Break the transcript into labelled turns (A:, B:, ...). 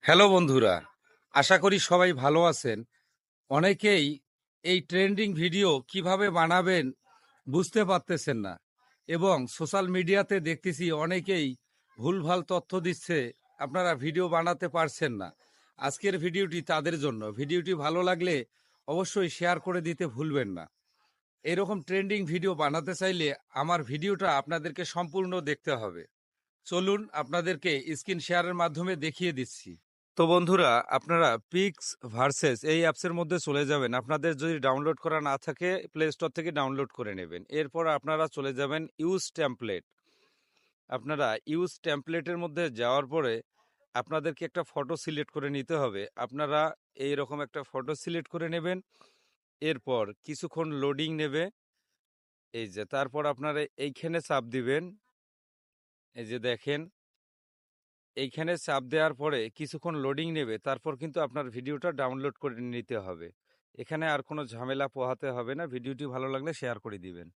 A: Hello বন্ধুরা, আশা করি সবাই ভালো আছেন। অনেকেই এই ট্রেন্ডিং ভিডিও কিভাবে বানাবেন বুঝতে পারতেছেন না, এবং সোশ্যাল মিডিয়াতে দেখতেছি অনেকেই ভুলভাল তথ্য দিচ্ছে, আপনারা ভিডিও বানাতে পারছেন না। আজকের ভিডিওটি তাদের জন্য। ভিডিওটি ভালো লাগলে অবশ্যই শেয়ার করে দিতে ভুলবেন না। এরকম ট্রেন্ডিং ভিডিও বানাতে চাইলে আমার ভিডিওটা আপনাদেরকে সম্পূর্ণ দেখতে হবে। চলুন আপনাদেরকে স্ক্রিন শেয়ারের মাধ্যমে দেখিয়ে দিচ্ছি। তো বন্ধুরা, আপনারা পিক্স ভার্সেস এই অ্যাপসের মধ্যে চলে যাবেন। আপনাদের যদি ডাউনলোড করা না থাকে, প্লে স্টোর থেকে ডাউনলোড করে নেবেন। এরপর আপনারা চলে যাবেন ইউজ টেমপ্লেট। আপনারা ইউজ টেমপ্লেটের মধ্যে যাওয়ার পরে আপনাদেরকে একটা ফটো সিলেক্ট করে নিতে হবে। আপনারা এইরকম একটা ফটো সিলেক্ট করে নেবেন। এরপর কিছুক্ষণ লোডিং নেবে। এই যে তারপর আপনারা এইখানে চাপ দিবেন। এই যে দেখেন, এইখানে চাপ দেওয়ার পরে কিছুক্ষণ লোডিং নেবে, তারপর কিন্তু আপনার ভিডিওটা ডাউনলোড করে নিতে হবে। এখানে আর কোনো ঝামেলা পোহাতে হবে না। ভিডিওটি ভালো লাগলে শেয়ার করে দিবেন।